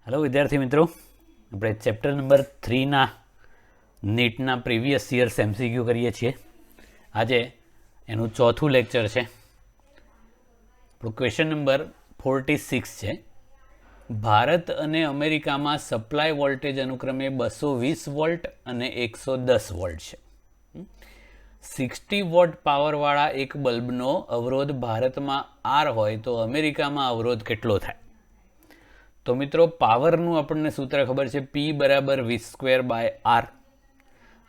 Hello विद्यार्थी मित्रों, આપણે ચેપ્ટર નંબર 3ના નીટના પ્રીવિયસ યર્સ એમસીક્યુ કરીએ છીએ. આજે એનું ચોથું લેક્ચર છે. આપણું ક્વેશ્ચન નંબર 46 છે. ભારત અને અમેરિકામાં સપ્લાય વોલ્ટેજ અનુક્રમે 220 વોલ્ટ અને 110 વોલ્ટ છે. 60 વોટ પાવરવાળા એક બલ્બનો અવરોધ ભારતમાં આર હોય તો અમેરિકામાં અવરોધ કેટલો થાય? તો મિત્રો, પાવરનું આપણને સૂત્ર ખબર છે, P બરાબર V²/R.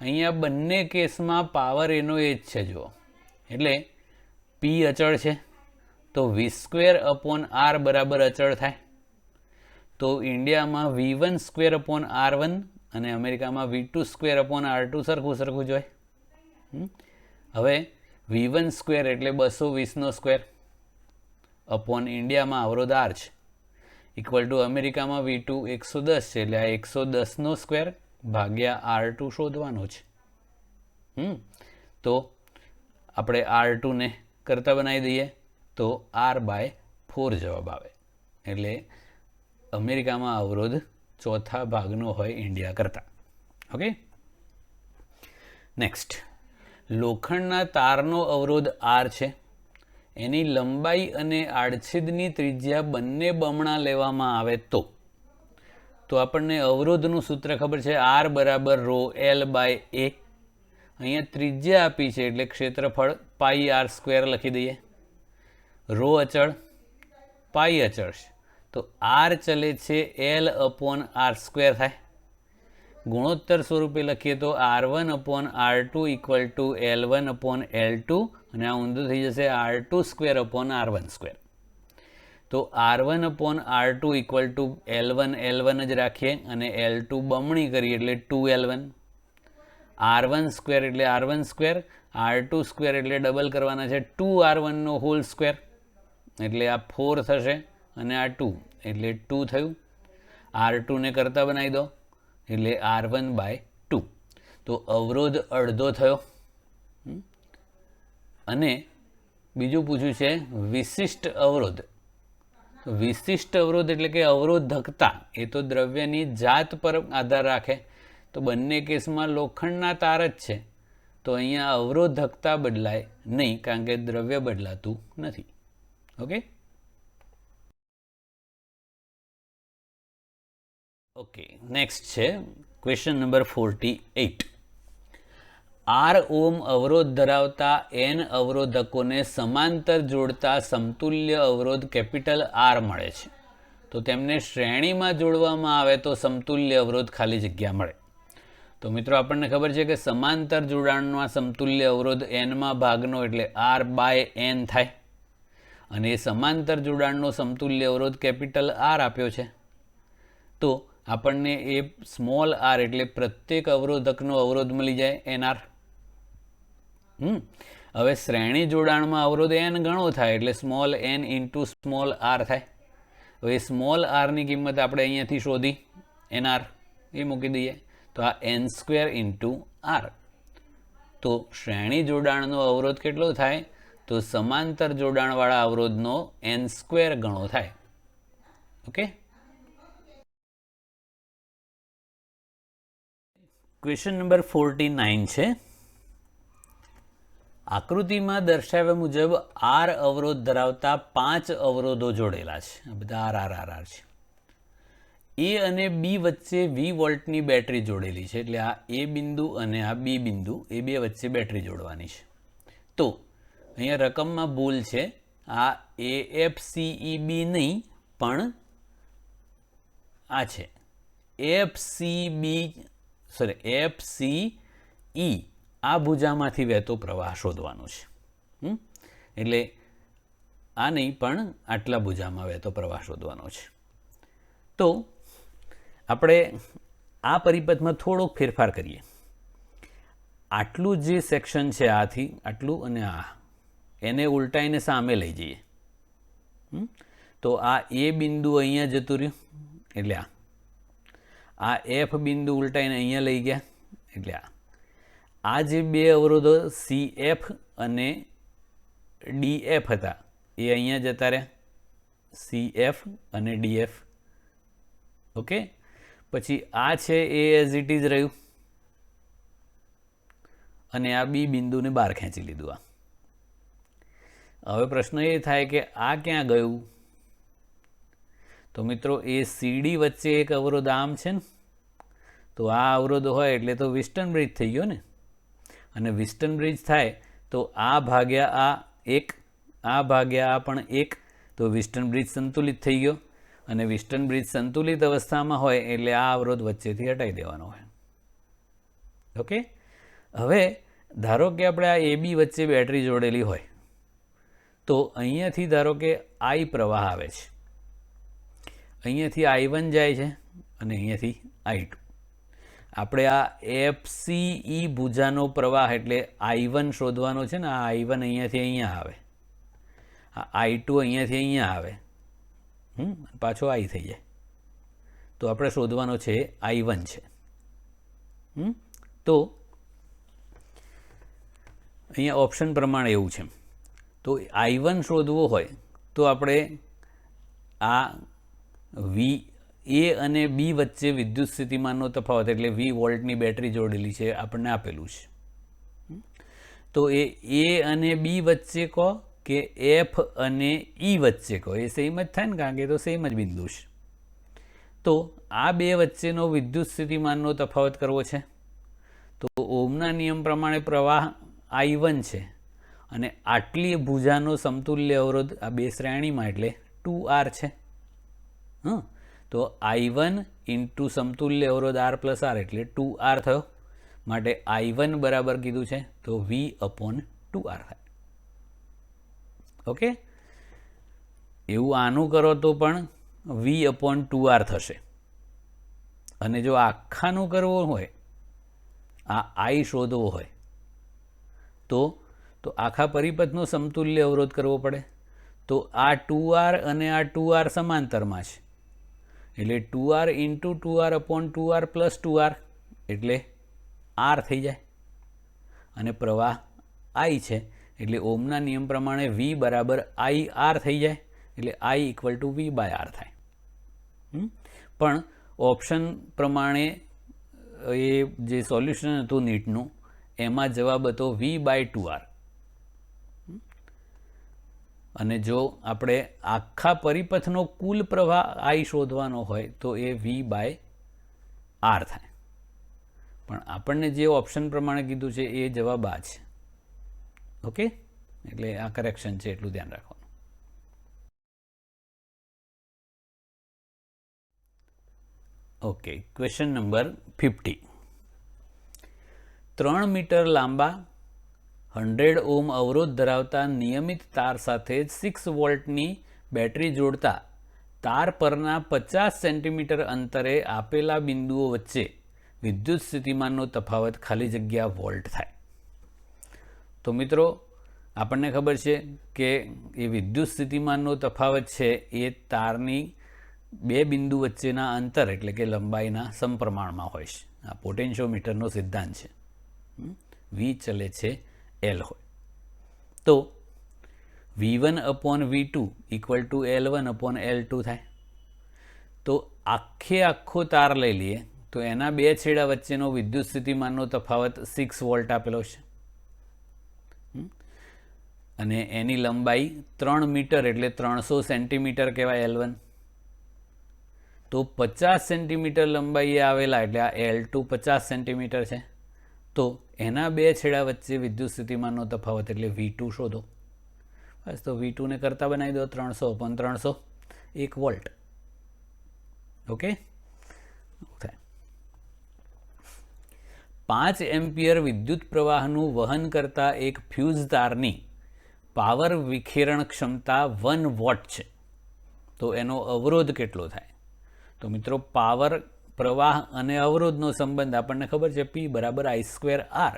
અહીંયા બંને કેસમાં પાવર એનો એ જ છે. જુઓ, એટલે P અચળ છે તો V²/R બરાબર અચળ થાય. તો ઇન્ડિયામાં V1²/R1 અને અમેરિકામાં V2²/R2 સરખું જ હોય. હવે V1² એટલે 220² અપોન ઇન્ડિયામાં અવરોધ R છે, ઇક્વલ ટુ અમેરિકામાં V2 110 છે, એટલે આ 110² ભાગ્યા R2 શોધવાનો છે. તો આપણે R2 ને કરતા બનાવી દઈએ તો R/4 જવાબ આવે. એટલે અમેરિકામાં અવરોધ ચોથા ભાગનો હોય ઇન્ડિયા કરતા. Okay, next. લોખંડના તારનો અવરોધ R છે. એની લંબાઈ અને આડછેદની ત્રિજ્યા બંને બમણા લેવામાં આવે તો આપણને અવરોધનું સૂત્ર ખબર છે, R બરાબર ρl/a. અહીંયા ત્રિજ્યા આપી છે એટલે ક્ષેત્રફળ πr² લખી દઈએ. ρ અચળ, પાઈ અચળ છે તો R ચલે છે L/R² થાય. ગુણોત્તર સ્વરૂપે લખીએ તો R1/R2 ઇક્વલ ટુ L1/L2, અને આ ઊંધું થઈ જશે R2²/R1². તો R1/R2 ઇક્વલ ટુ L1 જ રાખીએ અને L2 બમણી કરીએ એટલે 2L1. R1² એટલે R1², R2² એટલે ડબલ કરવાના છે 2R1² એટલે આ 4 થશે અને આ 2 એટલે 2 થયું. R2 ને કરતા બનાવી દો એટલે R1/2. તો અવરોધ અડધો થયો. અને બીજું પૂછ્યું છે વિશિષ્ટ અવરોધ. વિશિષ્ટ અવરોધ એટલે કે અવરોધકતા, એ તો દ્રવ્યની જાત પર આધાર રાખે. તો બંને કેસમાં લોખંડના તાર જ છે તો અહીંયા અવરોધકતા બદલાય નહીં, કારણ કે દ્રવ્ય બદલાતું નથી. ઓકે, નેક્સ્ટ છે ક્વેશ્ચન નંબર 48. R ઓમ અવરોધ ધરાવતા N અવરોધકોને સમાંતર જોડતા સમતુલ્ય અવરોધ કેપિટલ R મળે છે. તો તેમને શ્રેણીમાં જોડવામાં આવે તો સમતુલ્ય અવરોધ ખાલી જગ્યા મળે. તો મિત્રો, આપણને ખબર છે કે સમાંતર જોડાણમાં સમતુલ્ય અવરોધ N-માં ભાગનો એટલે R/N થાય. અને એ સમાંતર જોડાણનો સમતુલ્ય અવરોધ કેપિટલ R આપ્યો છે. તો આપણને એ સ્મોલ r એટલે પ્રત્યેક અવરોધકનો અવરોધ મળી જાય NR. હવે શ્રેણી જોડાણમાં અવરોધ N ગણો થાય એટલે small n into small r થાય. હવે સ્મોલ r ની કિંમત આપણે અહીંયાથી શોધી, NR એ મૂકી દઈએ તો આ N² ઇન્ટુ R. તો શ્રેણી જોડાણનો અવરોધ કેટલો થાય? તો સમાંતર જોડાણવાળા અવરોધનો N² ગણો થાય. ઓકે, ક્વેશ્ચન નંબર 49 છે. આકૃતિમાં દર્શાવ્યા મુજબ R અવરોધ ધરાવતા 5 અવરોધો જોડેલા છે. આ બધા R છે. A અને B વચ્ચે V વોલ્ટની બેટરી જોડેલી છે. એટલે આ A બિંદુ અને આ B બિંદુ, એ બે વચ્ચે બેટરી જોડવાની છે. તો અહીંયા રકમમાં ભૂલ છે. આ AFCEB નહીં, પણ આ છે FCE. આ ભુજામાંથી વહેતો પ્રવાહ શોધવાનો છે. એટલે આ નહીં, પણ આટલા ભુજામાં વહેતો પ્રવાહ શોધવાનો છે. તો આપણે આ પરિપથમાં થોડોક ફેરફાર કરીએ. આટલું જે સેક્શન છે, આથી આટલું અને એને ઉલટાઈને સામે લઈ જઈએ. તો આ A બિંદુ અહીંયા જતું રહ્યું એટલે આ F બિંદુ ઉલટાઈને અહીંયા લઈ ગયા એટલે આ જે બે અવરોધો CF અને DF હતા એ અહીંયા જતા રહ્યા, CF અને DF. ઓકે, પછી આ છે એ એઝ ઇટ ઇઝ રહ્યું અને આ બી બિંદુને બહાર ખેંચી લીધું. હવે પ્રશ્ન એ થાય કે આ ક્યાં ગયું? તો મિત્રો એ સીડી વચ્ચે એક અવરોધ આમ છે ને, તો આ અવરોધ હોય એટલે તો વિસ્ટન બ્રિજ થઈ ગયો ને, અને વિસ્ટન બ્રિજ થાય તો આ ભાગ્યા આ એક, આ ભાગ્યા આ પણ એક, તો વિસ્ટન બ્રિજ સંતુલિત થઈ ગયો. અને વિસ્ટન બ્રિજ સંતુલિત અવસ્થામાં હોય એટલે આ અવરોધ વચ્ચેથી હટાવી દેવાનો હોય. ઓકે, હવે ધારો કે આપણે આ એ બી વચ્ચે બેટરી જોડેલી હોય, તો અહીંયાથી ધારો કે આઈ પ્રવાહ આવે છે, અહીંયાથી I1 જાય છે અને અહીંયાથી I2. આપણે આ FCE ભુજાનો પ્રવાહ એટલે I1 શોધવાનો છે ને. આ I1 અહીંયાથી અહીંયા આવે, આ I2 અહીંયાથી અહીંયા આવે, પાછો I થઈ જાય. તો આપણે શોધવાનો છે I1 છે. તો અહીંયા ઓપ્શન પ્રમાણે એવું છે. તો I1 શોધવો હોય તો આપણે આ વી એ અને બી વચ્ચે વિદ્યુત સ્થિતિમાનનો તફાવત એટલે V વોલ્ટની બેટરી જોડેલી છે આપણને આપેલું છે. તો એ અને બી વચ્ચે કહો કે F અને E વચ્ચે કહો, એ સેમ જ થાય ને, કારણ કે એ તો સેમ જ બિંદુ છે. તો આ બે વચ્ચેનો વિદ્યુત સ્થિતિમાનનો તફાવત કરવો છે. તો ઓહમના નિયમ પ્રમાણે પ્રવાહ I1 છે અને આટલી ભુજાનો સમતુલ્ય અવરોધ આ બે શ્રેણીમાં એટલે 2R છે. તો I1 ઇન્ટુ સમતુલ્ય અવરોધ R પ્લસ R એટલે 2R થયો. માટે I1 બરાબર કીધું છે તો V/2R થાય. ઓકે, એવું આનું કરો તો પણ V/2R થશે. અને જો આખાનું કરવું હોય, આ I શોધવો હોય, તો આખા પરિપથનો સમતુલ્ય અવરોધ કરવો પડે. તો આ 2R અને આ 2R સમાંતરમાં છે એટલે 2R into 2R/2R plus 2R એટલે R થઈ જાય. અને પ્રવાહ I છે એટલે ઓહમના નિયમ પ્રમાણે V બરાબર IR થઈ જાય એટલે I = V/R થાય. પણ ઓપ્શન પ્રમાણે એ જે સોલ્યુશન હતું નીટનું એમાં જવાબ હતો V/2R. અને જો આપણે આખા પરિપથનો કુલ પ્રવાહ I શોધવાનો હોય તો એ V/R થાય. પણ આપણને જે ઓપ્શન પ્રમાણે કીધું છે એ જવાબ આ છે. ઓકે, એટલે આ કરેક્શન છે, એટલું ધ્યાન રાખવાનું. Okay, question number 50. 3 મીટર લાંબા 100 ઓહ્મ અવરોધ ધરાવતા નિયમિત તાર સાથે 6 વોલ્ટની બેટરી જોડતા તાર પરના 50 સેન્ટીમીટર અંતરે આપેલા બિંદુઓ વચ્ચે વિદ્યુત સ્થિતિમાનનો તફાવત ખાલી જગ્યા વોલ્ટ થાય. તો મિત્રો આપણને ખબર છે કે એ વિદ્યુત સ્થિતિમાનનો તફાવત છે એ તારની બે બિંદુ વચ્ચેના અંતર એટલે કે લંબાઈના સમપ્રમાણમાં હોય છે. આ પોટેન્શિયોમીટરનો સિદ્ધાંત છે. V ચલે છે L હોય તો V1/V2 = L1/L2 થાય. તો આખો તાર લઈ લઈએ તો એના બે છેડા વચ્ચેનો વિદ્યુત સ્થિતિમાનનો તફાવત 6 વોલ્ટ આપેલો છે અને એની લંબાઈ 3 મીટર એટલે 300 સેન્ટીમીટર કહેવાય L1. તો 50 સેન્ટીમીટર લંબાઈએ આવેલા એટલે આ L2 50 સેન્ટીમીટર છે. તો એના બે છેડા વચ્ચે વિદ્યુત સ્થિતિમાનનો તફાવત એટલે V2 શોધો. બસ, તો V2 ને કરતા બનાવી દો 300/300 1 વોલ્ટ. ઓકે, 5 એમ્પિયર વિદ્યુત પ્રવાહનું વહન કરતા એક ફ્યુઝ તારની પાવર વિખેરણ ક્ષમતા 1 વોટ છે. તો એનો અવરોધ કેટલો થાય? તો મિત્રો પાવર, પ્રવાહ અને અવરોધનો સંબંધ આપણને ખબર છે, P = I²R.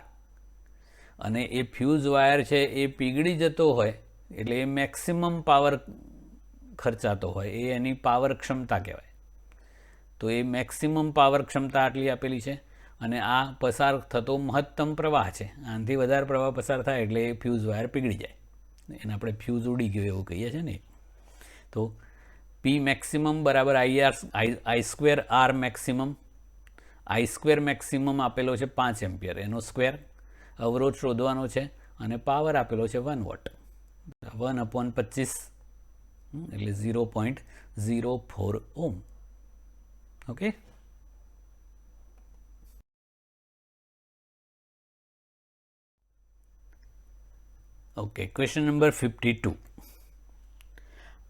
અને એ ફ્યુઝ વાયર છે એ પીગળી જતો હોય એટલે એ મેક્સિમમ પાવર ખર્ચાતો હોય, એ એની પાવર ક્ષમતા કહેવાય. તો એ મેક્સિમમ પાવર ક્ષમતા આટલી આપેલી છે અને આ પસાર થતો મહત્તમ પ્રવાહ છે. આનાથી વધારે પ્રવાહ પસાર થાય એટલે એ ફ્યુઝ વાયર પીગળી જાય, એને આપણે ફ્યુઝ ઉડી ગયો એવું કહીએ છીએ ને. તો પી મેક્સિમમ બરાબર I square R maximum. I square maximum આપેલો છે 5 એમ્પિયર, એનો સ્ક્વેર અવરોધ શોધવાનો છે અને પાવર આપેલો છે 1 વોટ. 1/25 એટલે 0.04 ohm. Okay, okay. Question number 52.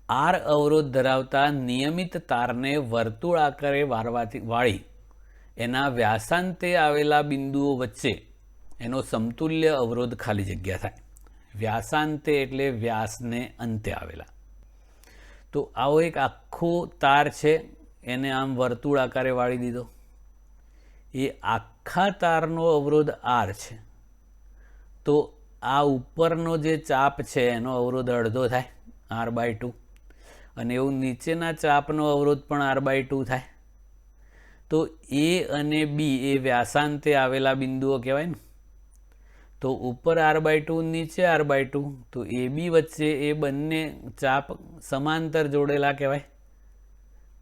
R અવરોધ ધરાવતા નિયમિત તારને વર્તુળાકારે વાળી એના વ્યાસાંતે આવેલા બિંદુઓ વચ્ચે એનો સમતુલ્ય અવરોધ ખાલી જગ્યા થાય. વ્યાસાંતે એટલે વ્યાસને અંતે આવેલા. તો આવો એક આખો તાર છે, એને આમ વર્તુળ આકારે વાળી દીધો. એ આખા તારનો અવરોધ આર છે. તો આ ઉપરનો જે ચાપ છે એનો અવરોધ અડધો થાય, r/2, અને એવું નીચેના ચાપનો અવરોધ પણ r/2 થાય. તો એ અને બી એ વ્યાસાંતે આવેલા બિંદુઓ કહેવાય ને. તો ઉપર r/2 નીચે r/2, તો એ બી વચ્ચે એ બંને ચાપ સમાંતર જોડેલા કહેવાય.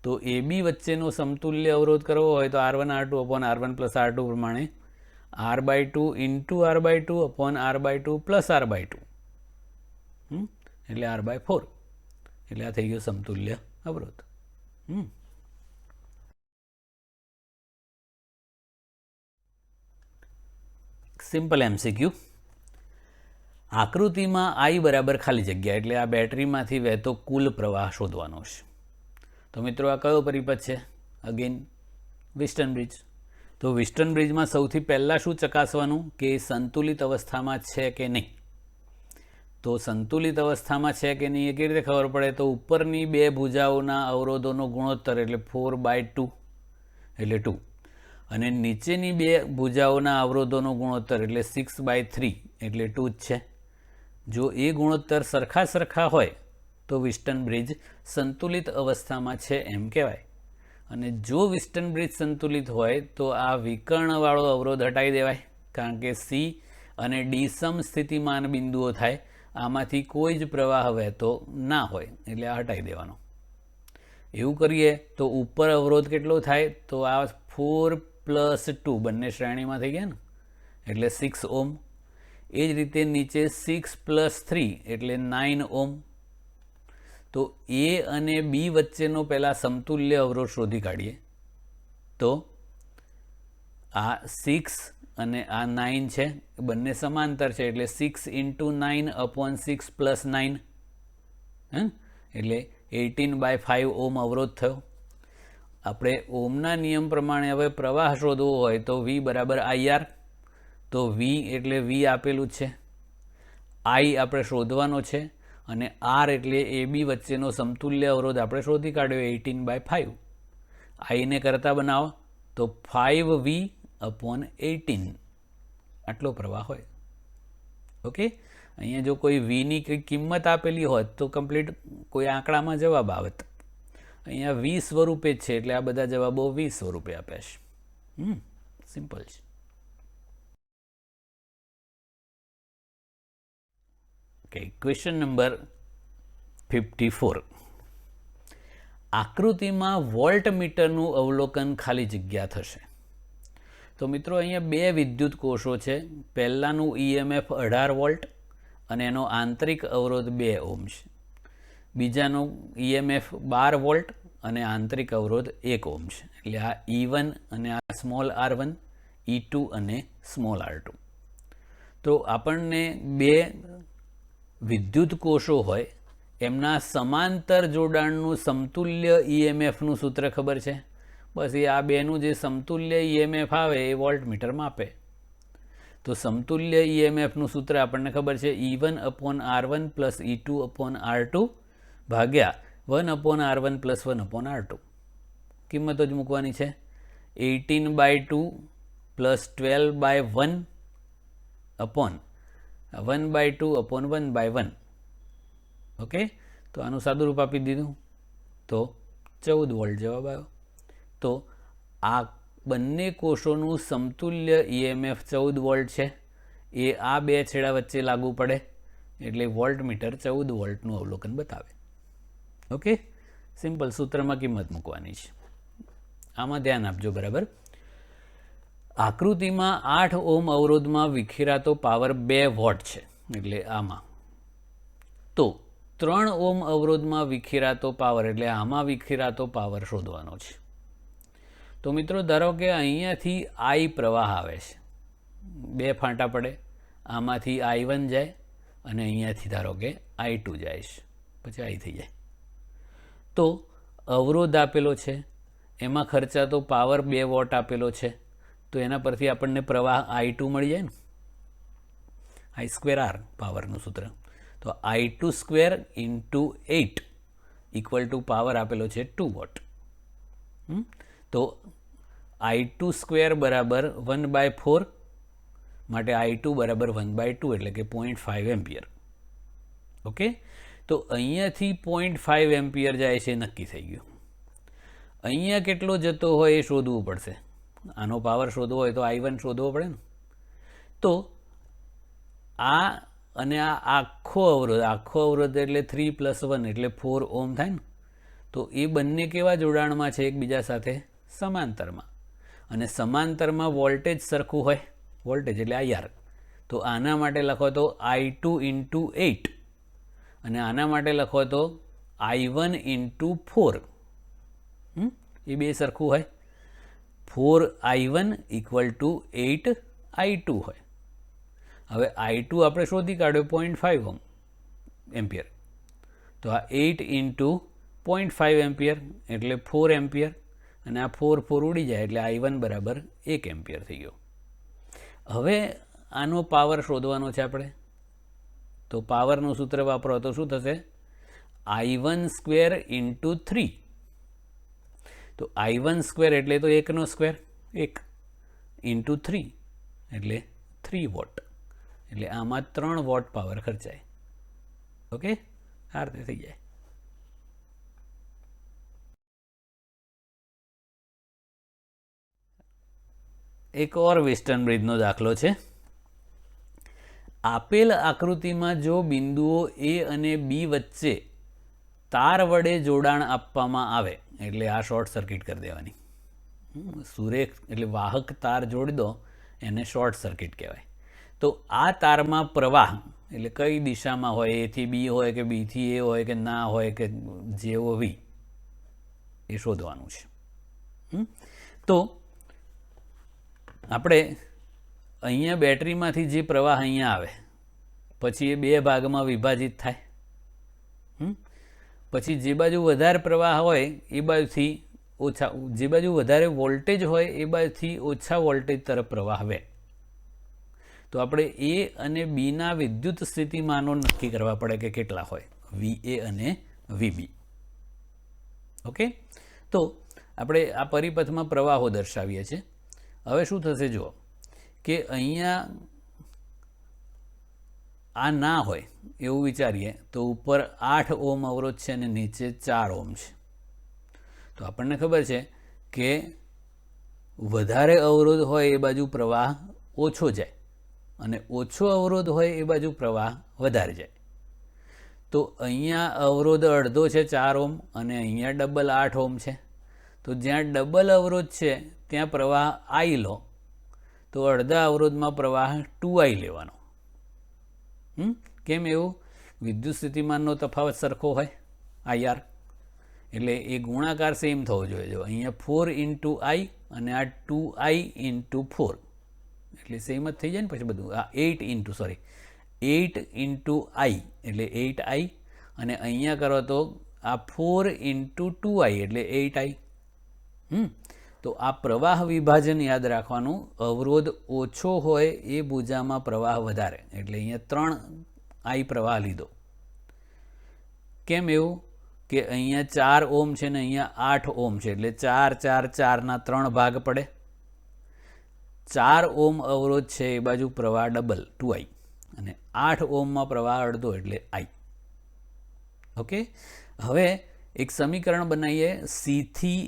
તો એ બી વચ્ચેનો સમતુલ્ય અવરોધ કરવો હોય તો r1r2/r1 + r2 પ્રમાણે r/2 × r/2/r/2 + r/2 એટલે r/4. એટલે આ થઈ ગયો સમતુલ્ય અવરોધ. Simple MCQ. આકૃતિમાં I બરાબર ખાલી જગ્યા એટલે આ બેટરીમાંથી વહેતો કુલ પ્રવાહ શોધવાનો છે. તો મિત્રો આ કયો પરિપથ છે? Again Wheatstone bridge. તો વિસ્ટન બ્રિજમાં સૌથી પહેલાં શું ચકાસવાનું કે સંતુલિત અવસ્થામાં છે કે નહીં. તો સંતુલિત અવસ્થામાં છે કે નહીં એ કેવી રીતે ખબર પડે? તો ઉપરની બે ભુજાઓના અવરોધોનો ગુણોત્તર એટલે 4/2 એટલે 2, અને નીચેની બે ભુજાઓના અવરોધોનો ગુણોત્તર એટલે 6/3 એટલે 2 જ છે. જો એ ગુણોત્તર સરખા હોય તો વિસ્ટન બ્રિજ સંતુલિત અવસ્થામાં છે એમ કહેવાય. અને જો વિસ્ટન બ્રિજ સંતુલિત હોય તો આ વિકર્ણવાળો અવરોધ હટાવી દેવાય, કારણ કે C અને D સમસ્થિતિમાન બિંદુઓ થાય, આમાંથી કોઈ જ પ્રવાહ વહેતો ના હોય, એટલે આ હટાવી દેવાનો. એવું કરીએ તો ઉપર અવરોધ કેટલો થાય? તો આ 4 + 2 બંને શ્રેણીમાં થઈ ગયા ને, એટલે 6 ઓમ. એ જ રીતે નીચે 6 + 3 એટલે 9 ઓમ. તો A અને B વચ્ચેનો પહેલાં સમતુલ્ય અવરોધ શોધી કાઢીએ. તો આ 6 અને આ 9 છે, બંને સમાંતર છે, એટલે 6 × 9/6 + 9 એટલે 18/5 ઓમ અવરોધ થયો. આપણે ઓમના નિયમ પ્રમાણે હવે પ્રવાહ શોધવો હોય તો V બરાબર IR. તો V એટલે V આપેલું છે, I આપણે શોધવાનો છે, અને R એટલે AB વચ્ચેનો સમતુલ્ય અવરોધ આપણે શોધી કાઢ્યો 18/5. I ને કરતા બનાવો તો 5V/18 આટલો પ્રવાહ હોય. ઓકે, અહીંયા જો કોઈ Vની કંઈ કિંમત આપેલી હોત તો કમ્પ્લીટ કોઈ આંકડામાં જવાબ આવત. અહીંયા V સ્વરૂપે જ છે, એટલે આ બધા જવાબો V સ્વરૂપે આપ્યા છે. સિમ્પલ છે. Okay, question number 54. આકૃતિમાં વોલ્ટ મીટરનું અવલોકન ખાલી જગ્યા થશે. તો મિત્રો અહીંયા બે વિદ્યુત કોષો છે. પહેલાંનું EMF 18 વોલ્ટ અને એનો આંતરિક અવરોધ 2 ઓમ છે. બીજાનું EMF 12 વોલ્ટ અને આંતરિક અવરોધ 1 ઓમ છે. એટલે આ E1 અને આ સ્મોલ r1, E2 અને સ્મોલ r2. તો આપણને બે વિદ્યુત કોષો હોય એમના સમાંતર જોડાણનું સમતુલ્ય EMFનું સૂત્ર ખબર છે. બસ એ આ બેનું જે સમતુલ્ય EMF આવે એ વોલ્ટમીટર માપે. તો સમતુલ્ય EMFનું સૂત્ર આપણને ખબર છે, E1/r1 + E2/r2 ભાગ્યા 1/r1 + 1/r2. કિંમતો જ મૂકવાની છે. 18/2 + 12/1 1/2/1/1. ઓકે, તો આનું સાદુરૂપ આપી દીધું તો 14 વોલ્ટ જવાબ આવ્યો. તો આ બંને કોષોનું સમતુલ્ય EMF 14 વોલ્ટ છે. એ આ બે છેડા વચ્ચે લાગુ પડે એટલે વોલ્ટમીટર 14 વોલ્ટનું અવલોકન બતાવે. ઓકે, સિમ્પલ સૂત્રમાં કિંમત મૂકવાની છે. આમાં ધ્યાન આપજો બરાબર. આકૃતિમાં 8 ઓમ અવરોધમાં વિખેરાતો પાવર 2 વોટ છે, એટલે આમાં. તો 3 ઓમ અવરોધમાં વિખેરાતો પાવર, એટલે આમાં વિખેરાતો પાવર શોધવાનો છે. તો મિત્રો ધારો કે અહીંયાથી I પ્રવાહ આવે છે, 2 ફાંટા પડે, આમાંથી I1 જાય અને અહીંયાથી ધારો કે I2 જાય છે, પછી I થઈ જાય. તો અવરોધ આપેલો છે, એમાં ખર્ચાતો પાવર 2 વોટ આપેલો છે, તો એના પરથી આપણને પ્રવાહ I2 મળી જાય ને, I²R પાવરનું સૂત્ર. તો I2² × 8 ઇક્વલ ટુ પાવર આપેલો છે 2 વોટ. તો I2² બરાબર 1/4, માટે I2 બરાબર 1/2, એટલે કે 0.5 એમ્પિયર. ઓકે, તો અહીંયાથી 0.5 એમ્પિયર જાય છે, નક્કી થઈ ગયું. અહીંયા કેટલો જતો હોય એ શોધવું પડશે. આનો પાવર શોધવો હોય તો I1 શોધવો પડે ને. તો આ અને આ આખો અવરોધ એટલે 3 + 1 એટલે 4 ઓમ થાય ને. તો એ બંને કેવા જોડાણમાં છે? એકબીજા સાથે સમાંતરમાં. અને સમાંતરમાં વોલ્ટેજ સરખું હોય, વોલ્ટેજ એટલે IR. તો આના માટે લખો તો I2 × 8 અને આના માટે લખો તો I1 × 4. એ બે સરખું હોય. 4I1 = 8I2 હોય. હવે I2 આપણે શોધી કાઢ્યો 0.5 એમ્પિયર. તો આ 8 × 0.5 એમ્પિયર એટલે 4 એમ્પિયર, અને આ 4 ઉડી જાય એટલે I1 બરાબર 1 એમ્પિયર થઈ ગયો. હવે આનો પાવર શોધવાનો છે આપણે. તો પાવરનું સૂત્ર વાપરો તો શું થશે? I1² × 3. તો I1² એટલે તો 1² 1 × 3 એટલે 3 વોટ. એટલે આમાં 3 વોટ પાવર ખર્ચાય. ઓકે, આ રીતે થઈ જાય. એક ઓર વેસ્ટર્ન બ્રિજનો દાખલો છે. આપેલ આકૃતિમાં જો બિંદુઓ A અને B વચ્ચે તાર વડે જોડાણ આપવામાં આવે, એટલે આ શોર્ટ સર્કિટ કરી દેવાની. સુરેખ એટલે વાહક તાર જોડી દો, એને શોર્ટ સર્કિટ કહેવાય. તો આ તારમાં પ્રવાહ એટલે કઈ દિશામાં હોય, A થી B હોય કે B થી A હોય કે ના હોય કે જેવો V, એ શોધવાનું છે. તો આપણે અહીંયા બેટરીમાંથી જે પ્રવાહ અહીંયા આવે, પછી એ 2 ભાગમાં વિભાજિત થાય. પછી જે બાજુ વધારે પ્રવાહ હોય એ બાજુથી ઓછા, જે બાજુ વધારે વોલ્ટેજ હોય એ બાજુથી ઓછા વોલ્ટેજ તરફ પ્રવાહ વહે. તો આપણે A અને Bના વિદ્યુત સ્થિતિમાનો નક્કી કરવા પડે કે કેટલા હોય, VA અને VB. ઓકે, તો આપણે આ પરિપથમાં પ્રવાહો દર્શાવીએ છીએ. હવે શું થશે જુઓ કે અહીંયા આ ના હોય એવું વિચારીએ તો ઉપર 8 ઓમ અવરોધ છે અને નીચે 4 ઓમ છે. તો આપણને ખબર છે કે વધારે અવરોધ હોય એ બાજુ પ્રવાહ ઓછો જાય અને ઓછો અવરોધ હોય એ બાજુ પ્રવાહ વધારે જાય. તો અહીંયા અવરોધ અડધો છે 4 ઓમ અને અહીંયા ડબલ 8 ઓમ છે. તો જ્યાં ડબલ અવરોધ છે ત્યાં પ્રવાહ I લો, તો અડધા અવરોધમાં પ્રવાહ 2I લેવાનો. કેમ એવું? વિદ્યુત સ્થિતિમાનનો તફાવત સરખો હોય, IR, એટલે એ ગુણાકાર સેમ થવો જોઈએ. જો અહીંયા 4 × I અને આ 2I × 4 એટલે સેમ જ થઈ જાય ને. પછી બધું આ 8 × I એટલે 8I, અને અહીંયા કરો તો આ 4 × 2I એટલે 8I. તો આ પ્રવાહ વિભાજન યાદ રાખવાનું. અવરોધ ઓછો હોય એ ભુજામાં પ્રવાહ વધારે, એટલે અહીંયા 3I પ્રવાહ લીધો. કેમ એવું? કે અહીંયા 4 ઓમ છે ને અહીંયા 8 ઓમ છે, એટલે 4 4 4 ના 3 ભાગ પડે. 4 ઓમ અવરોધ છે એ બાજુ પ્રવાહ ડબલ 2I, અને 8 ઓમમાં પ્રવાહ અડધો એટલે I. ઓકે, હવે એક સમીકરણ બનાવીએ C થી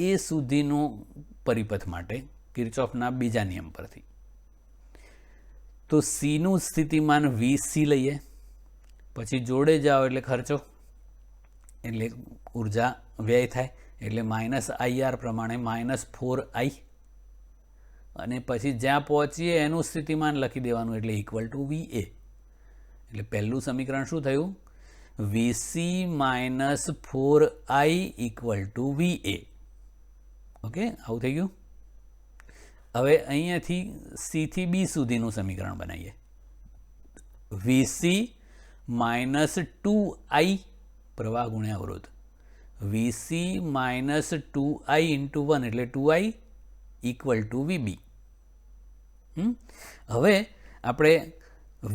A સુધીનું પરિપથ માટે કિર્ચોફના બીજા નિયમ પરથી. તો C નું સ્થિતિમાન VC લઈએ, પછી જોડે જાઓ એટલે ખર્ચો, એટલે ઉર્જા વ્યય થાય, એટલે -IR પ્રમાણે -4I, અને પછી જ્યાં પહોંચીએ એનું સ્થિતિમાન લખી દેવાનું, એટલે ઇક્વલ ટુ VA. એટલે પહેલું સમીકરણ શું થયું? VC - 4I equal to VA. Okay, આવું થઈ ગયું. હવે અહીંયાથી C થી B સુધીનું સમીકરણ બનાવીએ. VC - 2I પ્રવાહ ગુણ્યા અવરોધ, VC - 2I ઇન્ટુ 1 એટલે 2I ઇક્વલ ટુ VB. હવે આપણે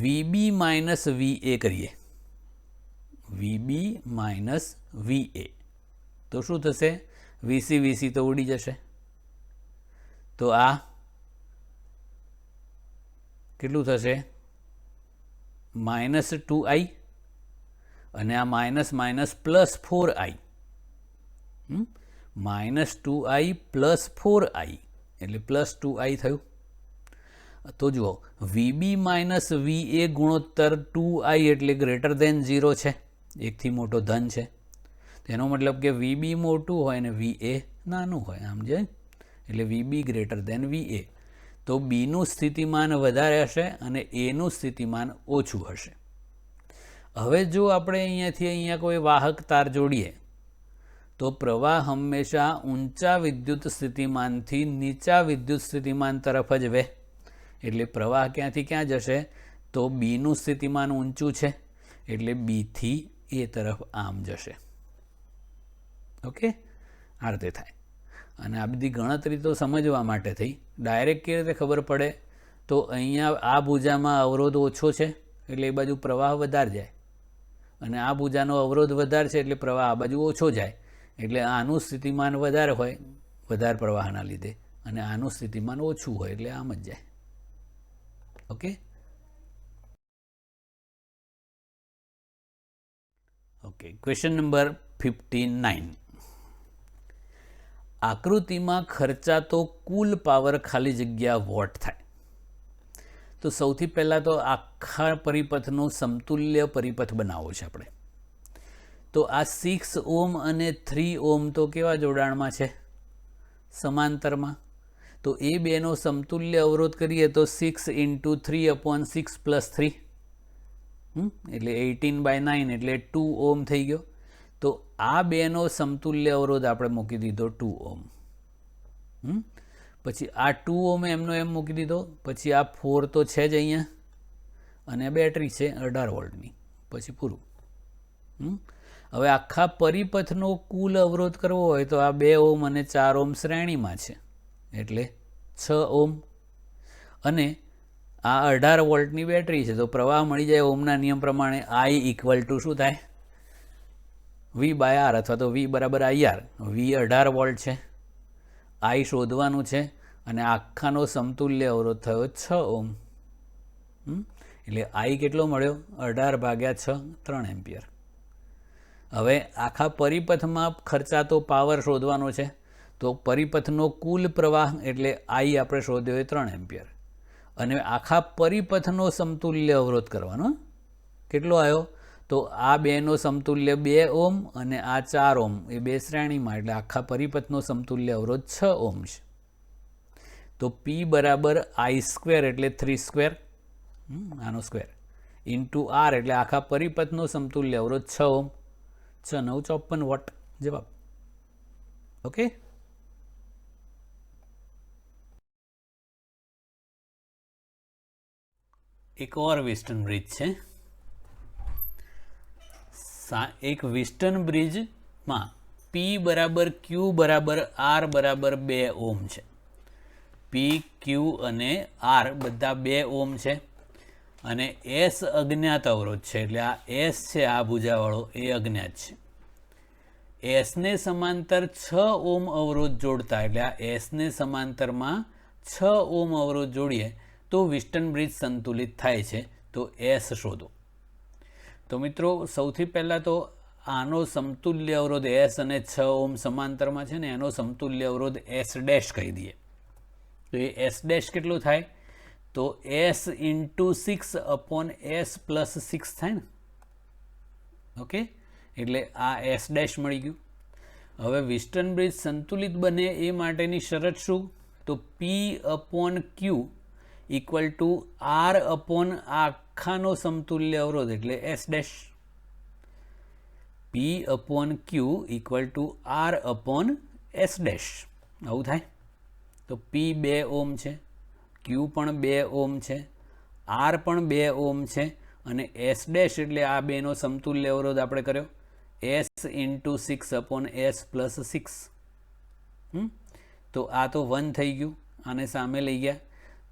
VB - VA કરીએ. VB - VA તો શું થશે? VC તો ઉડી જશે. તો આ કેટલું થશે? -2I, અને આ +4I, -2I + 4I એટલે +2I થયું. તો જુઓ, VB - VA ગુણોત્તર 2I એટલે >0 છે, એકથી મોટો ધન છે. તેનો મતલબ કે VB મોટું હોય ને VA નાનું હોય, આમ છે. એટલે VB > VA. તો બીનું સ્થિતિમાન વધારે હશે અને એનું સ્થિતિમાન ઓછું હશે. હવે જો આપણે અહીંયાથી અહીંયા કોઈ વાહક તાર જોડીએ તો પ્રવાહ હંમેશા ઊંચા વિદ્યુત સ્થિતિમાનથી નીચા વિદ્યુત સ્થિતિમાન તરફ જ વહે. એટલે પ્રવાહ ક્યાંથી ક્યાં જશે? તો બીનું સ્થિતિમાન ઊંચું છે એટલે બીથી એ તરફ આમ જશે. ઓકે, આ રીતે થાય. અને આ બધી ગણતરી તો સમજવા માટે થઈ. ડાયરેક્ટ કેવી રીતે ખબર પડે? તો અહીંયા આ ભુજામાં અવરોધ ઓછો છે એટલે એ બાજુ પ્રવાહ વધારે જાય, અને આ ભુજાનો અવરોધ વધારે છે એટલે પ્રવાહ આ બાજુ ઓછો જાય. એટલે આનું સ્થિતિમાન વધારે હોય વધારે પ્રવાહના લીધે, અને આનું સ્થિતિમાન ઓછું હોય એટલે આમ જ જાય. Okay okay question number 59. આકૃતિમાં ખર્ચાતો કુલ પાવર ખાલી જગ્યા વોટ થાય. તો સૌથી પહેલાં તો આખા પરિપથનો સમતુલ્ય પરિપથ બનાવવો છે આપણે. તો આ 6 ઓહ્મ અને 3 ઓહ્મ તો કેવા જોડાણમાં છે? સમાંતરમાં. તો એ બેનો સમતુલ્ય અવરોધ કરીએ તો 6 × 3/6 + 3 એટલે 18/9 એટલે 2 ઓહ્મ થઈ ગયો. તો આ બેનો સમતુલ્ય અવરોધ આપણે મૂકી દીધો 2 ઓહ્મ. પછી આ 2 ઓહ્મ એમનો એમ મૂકી દીધો. પછી આ 4 તો છે જ અહીંયા, અને બેટરી છે 18 વોલ્ટની. પછી પૂરું. હવે આખા પરિપથનો કુલ અવરોધ કરવો હોય તો આ 2 ઓહ્મ અને 4 ઓહ્મ શ્રેણીમાં છે એટલે 6 ઓહ્મ. અને આ 18 વોલ્ટની બેટરી છે તો પ્રવાહ મળી જાય ઓહ્મના નિયમ પ્રમાણે. I ઇક્વલ ટુ શું થાય? V/R અથવા તો V = IR. V 18 વોલ્ટ છે, I શોધવાનું છે, અને આખાનો સમતુલ્ય અવરોધ થયો 6 ઓહ્મ. એટલે I કેટલો મળ્યો? 18/6 3 એમ્પિયર. હવે આખા પરિપથમાં ખર્ચાતો પાવર શોધવાનો છે. તો પરિપથનો કુલ પ્રવાહ એટલે I આપણે શોધ્યો એ 3 એમ્પિયર. અને આખા પરિપથનો સમતુલ્ય અવરોધ કરવાનો. કેટલો આવ્યો? તો આ બેનો સમતુલ્ય 2 ઓહ્મ અને આ 4 ઓહ્મ એ બે શ્રેણીમાં, એટલે આખા પરિપથનો સમતુલ્ય અવરોધ 6 ઓહ્મ છે. તો P = I² એટલે 3² આનો સ્ક્વેર ઇન્ટુ R એટલે આખા પરિપથનો સમતુલ્ય અવરોધ 6 ઓહ્મ. 6 × 9 = 54 વોટ જવાબ. ઓકે, એક ઓર વિસ્ટન બ્રિજ છે. એક વિસ્ટન બ્રિજમાં P = Q = R = 2 ઓહ્મ છે. P, Q અને R બધા 2 ઓહ્મ છે, અને S અજ્ઞાત અવરોધ છે. એટલે આ S છે, આ ભુજાવાળો એ અજ્ઞાત છે. S ને સમાંતર 6 ઓહ્મ અવરોધ જોડતા, એટલે આ S ને સમાંતરમાં 6 ઓહ્મ અવરોધ જોડીએ તો વિસ્ટન બ્રિજ સંતુલિત થાય છે. તો S શોધો. તો મિત્રો સૌથી પહેલાં તો આનો સમતુલ્ય અવરોધ S અને 6 ઓહ્મ સમાંતરમાં છે ને, એનો સમતુલ્ય અવરોધ S' કહી દઈએ. તો એ S' કેટલું થાય? તો S × 6/S + 6 થાય ને. ઓકે, એટલે આ એસ ડેશ મળી ગયું. હવે વિસ્ટર્ન બ્રિજ સંતુલિત બને એ માટેની શરત શું? તો P upon Q equal to R upon આખાનો સમતુલ્ય અવરોધ એટલે S dash. P upon Q equal to R upon S dash. આવું થાય. તો પી 2 ઓમ છે, ક્યુ પણ 2 ઓમ છે, આર પણ 2 ઓમ છે અને એસ ડેશ એટલે આ બેનો સમતુલ્ય અવરોધ આપણે કર્યો S into 6 upon S plus 6. તો આ તો 1 થઈ ગયું, આને સામે લઈ ગયા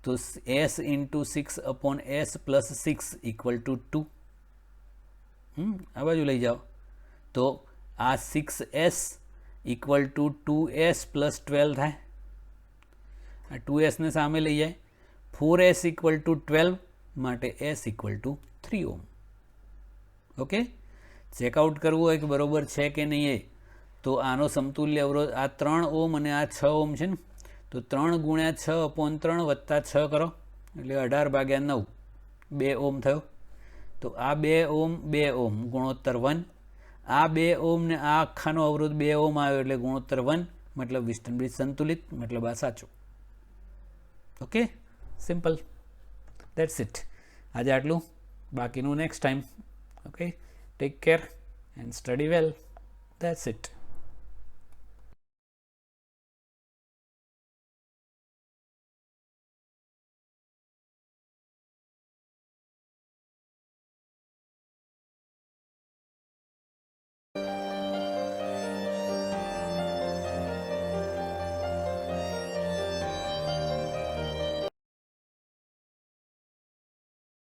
તો S into 6 upon S plus 6 equal to 2. આ બાજુ લઈ જાઓ તો આ 6s equal to 2s plus 12 થાય. આ 2sને સામે લઈ જાય 4s ઇક્વલ ટુ 12 માટે s equal to 3 Om. Okay, checkout કરવું હોય કે બરાબર છે કે નહીં એ તો આનો સમતુલ્ય અવરોધ આ 3 ઓમ અને આ 6 ઓમ છે ને, તો 3 ગુણ્યા 6 અપોન 3 વત્તા 6 કરો એટલે 18 ભાગ્યા 9 2 ઓમ થયો. તો આ 2 ઓમ 2 ઓમ ગુણોત્તર 1, આ 2 ઓમ ને આ આખાનો અવરોધ 2 ઓમ આવ્યો એટલે ગુણોત્તર 1, મતલબ વિસ્ટર્ન બ્રિજ સંતુલિત, મતલબ આ સાચું. Okay, simple, that's it. આજે આટલું, બાકીનું next time. Okay, take care and study well. That's it.